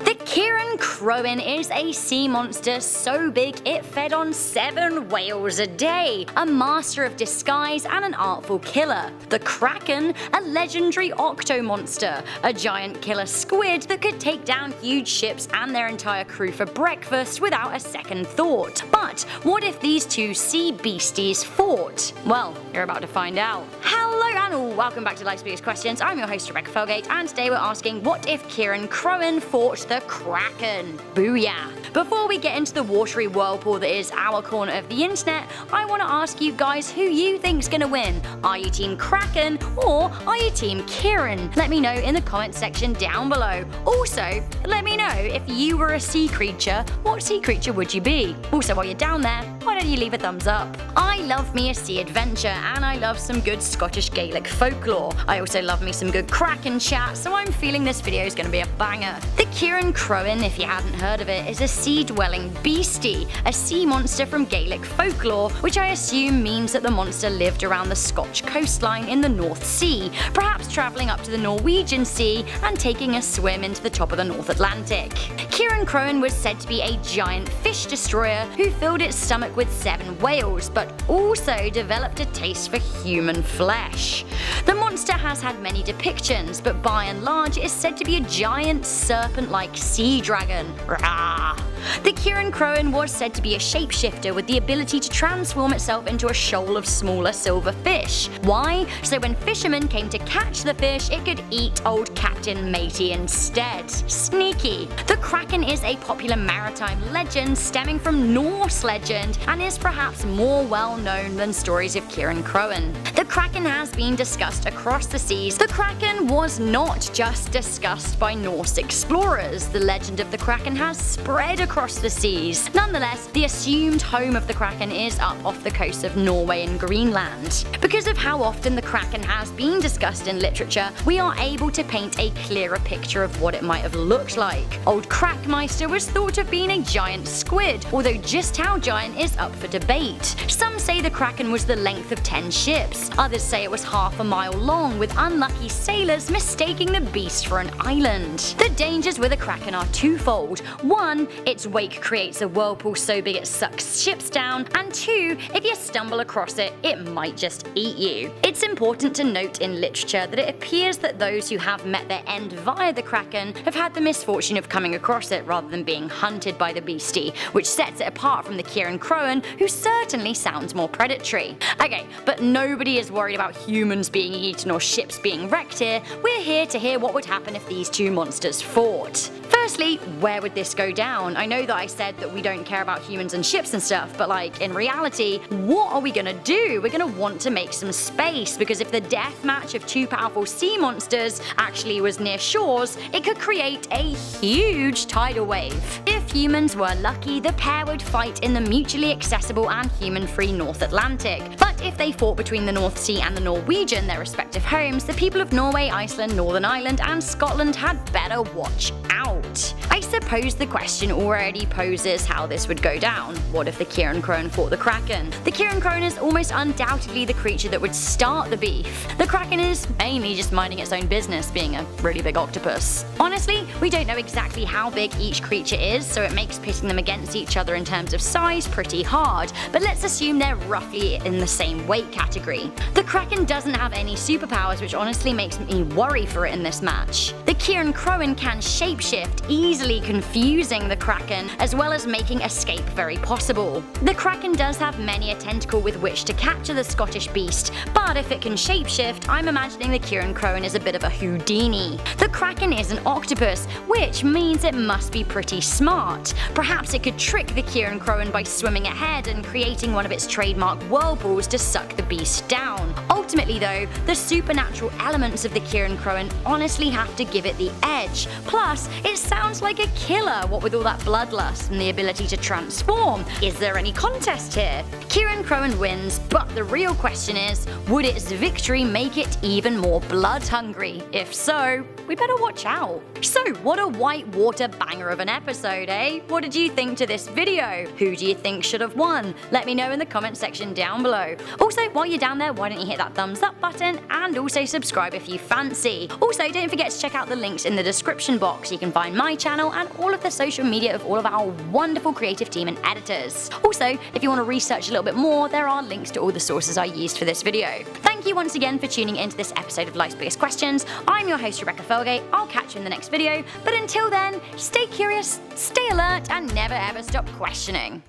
The Cirein-Cròin is a sea monster so big it fed on 7 whales a day, a master of disguise and an artful killer. The Kraken, a legendary octomonster, a giant killer squid that could take down huge ships and their entire crew for breakfast without a second thought. But what if these two sea beasties fought? Well, you're about to find out. Hello and welcome back to Life's Biggest Questions. I'm your host Rebecca Felgate, and today we're asking, what if Cirein-Cròin fought the Kraken? Booyah! Before we get into the watery whirlpool that is our corner of the internet, I want to ask you guys who you think's gonna win. Are you team Kraken or are you team Cirein? Let me know in the comment section down below. Also, let me know if you were a sea creature, what sea creature would you be? Also, while you're down there, why don't you leave a thumbs up? I love me a sea adventure and I love some good Scottish Gaelic folklore. I also love me some good Kraken chat, so I'm feeling this video is going to be a banger. The Cirein-Cròin, if you hadn't heard of it, is a sea-dwelling beastie, a sea monster from Gaelic folklore, which I assume means that the monster lived around the Scotch coastline in the North Sea, perhaps travelling up to the Norwegian Sea and taking a swim into the top of the North Atlantic. Cirein-Cròin was said to be a giant fish destroyer who filled its stomach with 7 whales, but also developed a taste for human flesh. The monster has had many depictions, but by and large it is said to be a giant serpent-like sea dragon. Rah! The Cirein-Cròin was said to be a shapeshifter with the ability to transform itself into a shoal of smaller silver fish. Why? So when fishermen came to catch the fish, it could eat old Captain Matey instead. Sneaky. The Kraken is a popular maritime legend stemming from Norse legend and is perhaps more well known than stories of Cirein-Cròin. The Kraken has been discussed across the seas. The Kraken was not just discussed by Norse explorers. The legend of the Kraken has spread across the seas. Nonetheless, the assumed home of the Kraken is up off the coast of Norway and Greenland. Because of how often the Kraken has been discussed in literature, we are able to paint a clearer picture of what it might have looked like. Old Crackmeister was thought of being a giant squid, although just how giant is up for debate. Some say the Kraken was the length of 10 ships, others say it was half a mile long, with unlucky sailors mistaking the beast for an island. The dangers with a Kraken are twofold. 1, its wake creates a whirlpool so big it sucks ships down, and 2, if you stumble across it, it might just eat you. It's important to note in literature that it appears that those who have met their end via the Kraken have had the misfortune of coming across it rather than being hunted by the beastie, which sets it apart from the Cirein-Cròin, who certainly sounds more predatory. Okay, but nobody is worried about humans being eaten or ships being wrecked here. We're here to hear what would happen if these two monsters fought. Firstly, where would this go down? I know that I said that we don't care about humans and ships and stuff, but like, in reality, what are we gonna do? We're gonna want to make some space, because if the death match of 2 powerful sea monsters actually was near shores, it could create a huge tidal wave. If humans were lucky, the pair would fight in the mutually accessible and human-free North Atlantic. But if they fought between the North Sea and the Norwegian, their respective homes, the people of Norway, Iceland, Northern Ireland, and Scotland had better watch out. I suppose the question already poses how this would go down. What if the Cirein-Cròin fought the Kraken? The Cirein-Cròin is almost undoubtedly the creature that would start the beef. The Kraken is mainly just minding its own business, being a really big octopus. Honestly, we don't know exactly how big each creature is, so it makes pitting them against each other in terms of size pretty hard, but let's assume they're roughly in the same weight category. The Kraken doesn't have any superpowers, which honestly makes me worry for it in this match. The Cirein-Cròin can shapeshift, easily confusing the Kraken, as well as making escape very possible. The Kraken does have many a tentacle with which to capture the Scottish beast, but if it can shapeshift, I'm imagining the Cirein-Cròin is a bit of a Houdini. The Kraken is an octopus, which means it must be pretty smart. Perhaps it could trick the Cirein-Cròin by swimming ahead and creating one of its trademark whirlpools to suck the beast down. Ultimately though, the supernatural elements of the Cirein-Cròin honestly have to give it the edge. Plus, it sounds like a killer, what with all that bloodlust and the ability to transform. Is there any contest here? Cirein-Cròin wins, but the real question is, would its victory make it even more blood-hungry? If so, we better watch out. So, what a whitewater banger of an episode, eh? What did you think to this video? Who do you think should have won? Let me know in the comment section down below. Also, while you're down there, why don't you hit that that thumbs up button and also subscribe if you fancy. Also, don't forget to check out the links in the description box. You can find my channel and all of the social media of all of our wonderful creative team and editors. Also, if you want to research a little bit more, there are links to all the sources I used for this video. Thank you once again for tuning into this episode of Life's Biggest Questions. I'm your host Rebecca Felgate. I'll catch you in the next video, but until then, stay curious, stay alert, and never ever stop questioning.